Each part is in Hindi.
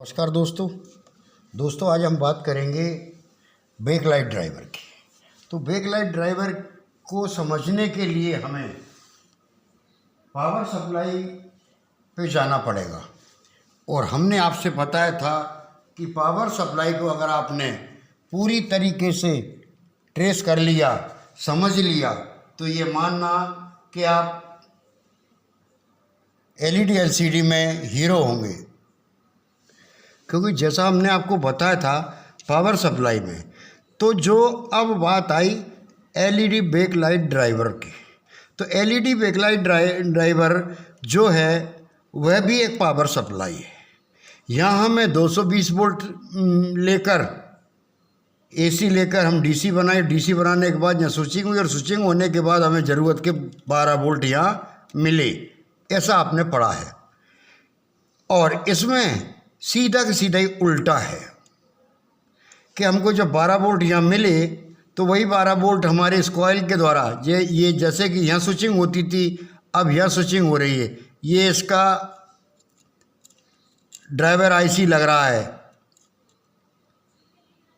नमस्कार दोस्तों आज हम बात करेंगे बैकलाइट ड्राइवर की। तो बैकलाइट ड्राइवर को समझने के लिए हमें पावर सप्लाई पे जाना पड़ेगा। और हमने आपसे बताया था कि पावर सप्लाई को अगर आपने पूरी तरीके से ट्रेस कर लिया, समझ लिया, तो ये मानना कि आप एलईडी एलसीडी में हीरो होंगे। क्योंकि जैसा हमने आपको बताया था पावर सप्लाई में, तो जो अब बात आई एलईडी बैकलाइट ड्राइवर की, तो एलईडी बैकलाइट ड्राइवर जो है वह भी एक पावर सप्लाई है। यहाँ हमें 220 वोल्ट लेकर एसी लेकर हम डीसी बनाए। डीसी बनाने के बाद यहाँ स्विचिंग हुई और स्विचिंग होने के बाद हमें ज़रूरत के 12 वोल्ट यहाँ मिले, ऐसा आपने पढ़ा है। और इसमें सीधा का सीधा ही उल्टा है कि हमको जब 12 वोल्ट यहाँ मिले तो वही 12 वोल्ट हमारे इस कॉइल के द्वारा ये जैसे कि यहाँ स्विचिंग होती थी, अब यहाँ स्विचिंग हो रही है। ये इसका ड्राइवर आईसी लग रहा है,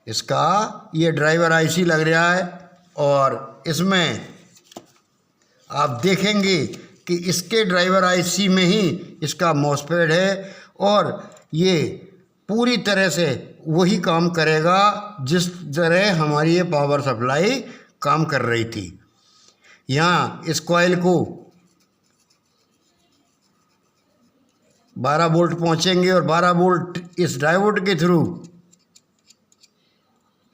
इसका ये ड्राइवर आईसी लग रहा है। और इसमें आप देखेंगे कि इसके ड्राइवर आईसी में ही इसका मॉसफेट है और ये पूरी तरह से वही काम करेगा जिस तरह हमारी ये पावर सप्लाई काम कर रही थी। यहाँ इस कॉइल को 12 वोल्ट पहुँचेंगे और 12 वोल्ट इस डायोड के थ्रू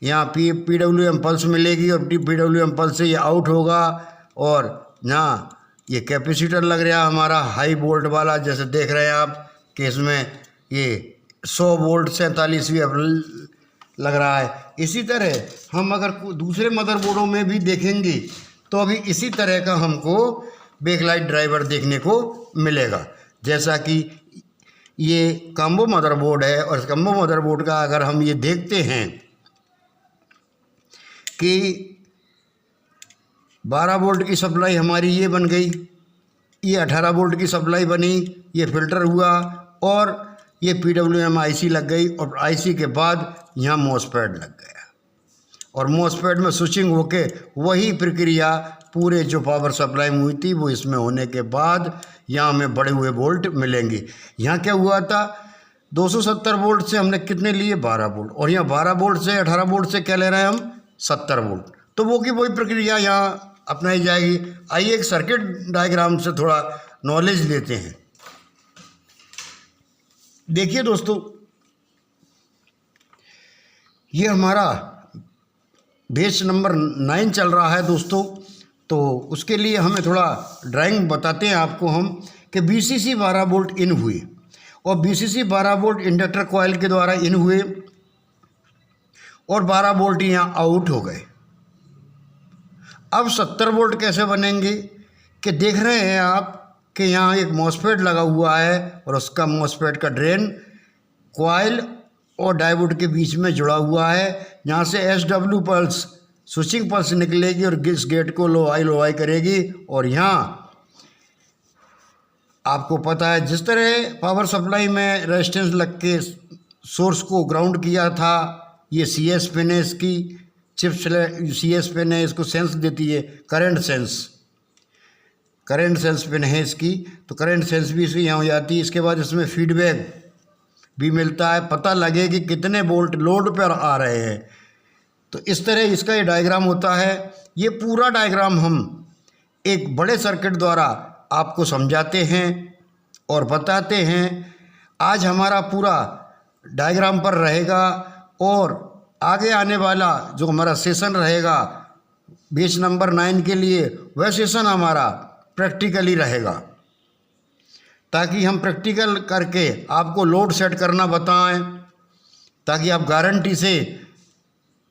यहाँ पीडब्ल्यूएम पल्स मिलेगी और पीडब्ल्यूएम पल्स से ये आउट होगा। और यहाँ ये कैपेसिटर लग रहा है हमारा हाई वोल्ट वाला, जैसे देख रहे हैं आप कि इसमें ये 100 वोल्ट 47 लग रहा है। इसी तरह हम अगर दूसरे मदरबोर्डों में भी देखेंगे तो अभी इसी तरह का हमको बैकलाइट ड्राइवर देखने को मिलेगा। जैसा कि ये कॉम्बो मदरबोर्ड है और इस कॉम्बो मदरबोर्ड का अगर हम ये देखते हैं कि 12 वोल्ट की सप्लाई हमारी ये बन गई, ये 18 वोल्ट की सप्लाई बनी, ये फिल्टर हुआ और ये पीडब्ल्यूएम आईसी लग गई और आईसी के बाद यहाँ मॉसफेट लग गया और मॉसफेट में स्विचिंग होके वही प्रक्रिया पूरे जो पावर सप्लाई में हुई थी वो इसमें होने के बाद यहाँ हमें बढ़े हुए वोल्ट मिलेंगे। यहाँ क्या हुआ था, 270 वोल्ट से हमने कितने लिए 12 वोल्ट, और यहाँ 12 वोल्ट से 18 वोल्ट से क्या ले रहे हैं हम 70 वोल्ट। तो वो की वही प्रक्रिया यहाँ अपनाई जाएगी। आइए एक सर्किट डायग्राम से थोड़ा नॉलेज लेते हैं। देखिए दोस्तों, ये हमारा बेस नंबर 9 चल रहा है दोस्तों। तो उसके लिए हमें थोड़ा ड्राइंग बताते हैं आपको हम कि बीसीसी 12 वोल्ट इन हुए और बीसीसी 12 वोल्ट इंडक्टर कॉइल के द्वारा इन हुए और 12 वोल्ट यहाँ आउट हो गए। अब 70 वोल्ट कैसे बनेंगे कि देख रहे हैं आप कि यहाँ एक मॉसफेट लगा हुआ है और उसका मॉसफेट का ड्रेन कॉइल और डायोड के बीच में जुड़ा हुआ है। यहाँ से एसडब्ल्यू पल्स स्विचिंग पल्स निकलेगी और इस गेट को लो आई करेगी। और यहाँ आपको पता है जिस तरह पावर सप्लाई में रेजिस्टेंस लग के सोर्स को ग्राउंड किया था, ये CS पिन है, इसकी चिप CS पिन है, इसको सेंस देती है, करंट सेंस पिन है इसकी, तो करंट सेंस भी इसकी यहाँ हो जाती है। इसके बाद इसमें फीडबैक भी मिलता है, पता लगे कि कितने वोल्ट लोड पर आ रहे हैं। तो इस तरह इसका ये डायग्राम होता है। ये पूरा डायग्राम हम एक बड़े सर्किट द्वारा आपको समझाते हैं और बताते हैं। आज हमारा पूरा डायग्राम पर रहेगा और आगे आने वाला जो हमारा सेशन रहेगा बेस नंबर 9 के लिए, वह सेशन हमारा प्रैक्टिकली रहेगा, ताकि हम प्रैक्टिकल करके आपको लोड सेट करना बताएं, ताकि आप गारंटी से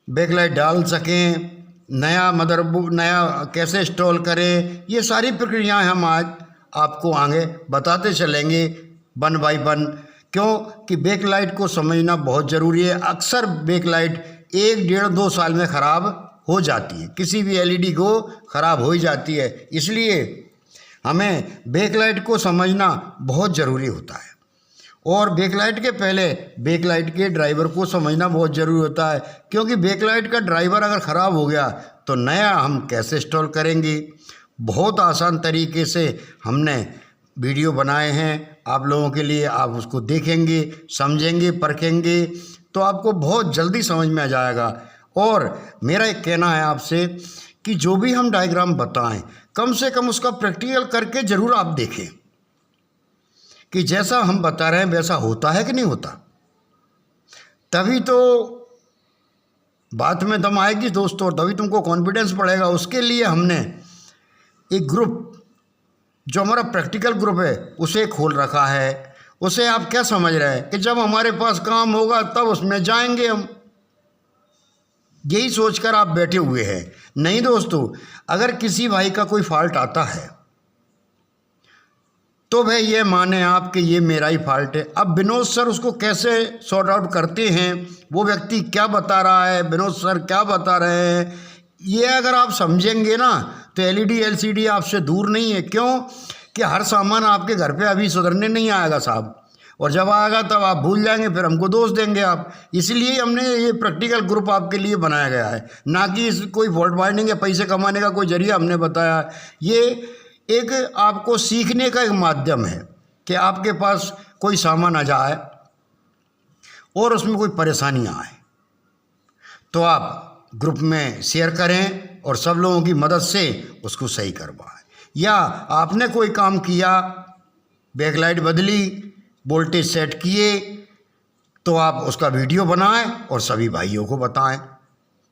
बैकलाइट डाल सकें, नया मदरबोर्ड नया कैसे इंस्टॉल करें, ये सारी प्रक्रियाएं हम आज आपको आगे बताते चलेंगे वन बाय वन। क्यों कि बैकलाइट को समझना बहुत ज़रूरी है। अक्सर बैकलाइट 1, 1.5, 2 साल में ख़राब हो जाती है, किसी भी एलईडी को ख़राब हो ही जाती है। इसलिए हमें बैकलाइट को समझना बहुत ज़रूरी होता है। और बैकलाइट के पहले बैकलाइट के ड्राइवर को समझना बहुत ज़रूरी होता है, क्योंकि बैकलाइट का ड्राइवर अगर ख़राब हो गया तो नया हम कैसे इंस्टॉल करेंगे। बहुत आसान तरीके से हमने वीडियो बनाए हैं आप लोगों के लिए। आप उसको देखेंगे, समझेंगे, परखेंगे तो आपको बहुत जल्दी समझ में आ जाएगा। और मेरा एक कहना है आपसे कि जो भी हम डायग्राम बताएं कम से कम उसका प्रैक्टिकल करके ज़रूर आप देखें कि जैसा हम बता रहे हैं वैसा होता है कि नहीं होता। तभी तो बात में दम आएगी दोस्तों, तभी तुमको कॉन्फिडेंस बढ़ेगा। उसके लिए हमने एक ग्रुप, जो हमारा प्रैक्टिकल ग्रुप है, उसे खोल रखा है। उसे आप क्या समझ रहे हैं कि जब हमारे पास काम होगा तब उसमें जाएंगे हम, यही सोचकर आप बैठे हुए हैं। नहीं दोस्तों, अगर किसी भाई का कोई फॉल्ट आता है तो भाई ये माने आप कि ये मेरा ही फॉल्ट है। अब विनोद सर उसको कैसे सॉर्ट आउट करते हैं, वो व्यक्ति क्या बता रहा है, विनोद सर क्या बता रहे हैं, ये अगर आप समझेंगे ना तो एलईडी एलसीडी आपसे दूर नहीं है। क्यों कि हर सामान आपके घर पे अभी सुधरने नहीं आएगा साहब, और जब आएगा तब आप भूल जाएंगे, फिर हमको दोष देंगे आप। इसलिए हमने ये प्रैक्टिकल ग्रुप आपके लिए बनाया गया है, ना कि कोई फॉल्ट फाइंडिंग या पैसे कमाने का कोई जरिया हमने बताया। ये एक आपको सीखने का एक माध्यम है कि आपके पास कोई सामान आ जाए और उसमें कोई परेशानी आए तो आप ग्रुप में शेयर करें और सब लोगों की मदद से उसको सही करवाएं। या आपने कोई काम किया, बैकलाइट बदली, वोल्टेज सेट किए, तो आप उसका वीडियो बनाएं और सभी भाइयों को बताएं।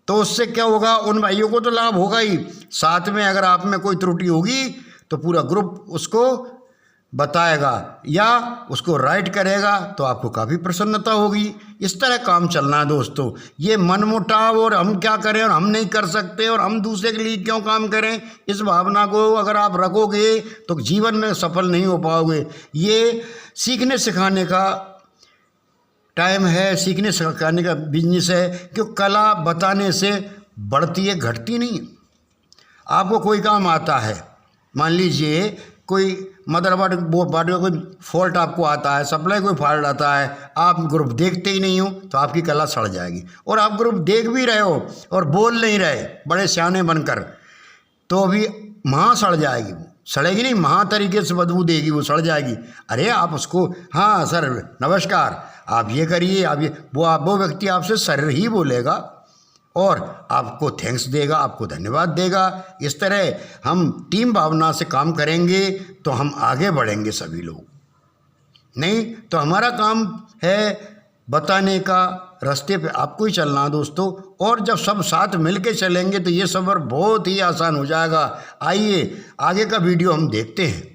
तो उससे क्या होगा, उन भाइयों को तो लाभ होगा ही, साथ में अगर आप में कोई त्रुटि होगी तो पूरा ग्रुप उसको बताएगा या उसको राइट करेगा, तो आपको काफ़ी प्रसन्नता होगी। इस तरह काम चलना है दोस्तों। ये मनमुटाव और हम क्या करें और हम नहीं कर सकते और हम दूसरे के लिए क्यों काम करें, इस भावना को अगर आप रखोगे तो जीवन में सफल नहीं हो पाओगे। ये सीखने सिखाने का टाइम है, सीखने सिखाने का बिजनेस है, क्योंकि कला बताने से बढ़ती है, घटती नहीं। आपको कोई काम आता है, मान लीजिए कोई मदरबोर्ड का कोई फॉल्ट आपको आता है, सप्लाई कोई फॉल्ट आता है, आप ग्रुप देखते ही नहीं हो तो आपकी कला सड़ जाएगी। और आप ग्रुप देख भी रहे हो और बोल नहीं रहे बड़े सियाने बनकर, तो अभी महा सड़ जाएगी। वो सड़ेगी नहीं, महा तरीके से बदबू देगी, वो सड़ जाएगी। अरे आप उसको, हाँ सर नमस्कार, आप ये करिए, आप ये, वो व्यक्ति आपसे सर ही बोलेगा और आपको थैंक्स देगा, आपको धन्यवाद देगा। इस तरह हम टीम भावना से काम करेंगे तो हम आगे बढ़ेंगे सभी लोग। नहीं तो हमारा काम है बताने का, रास्ते पे आपको ही चलना है दोस्तों। और जब सब साथ मिल के चलेंगे तो ये सफ़र बहुत ही आसान हो जाएगा। आइए आगे का वीडियो हम देखते हैं।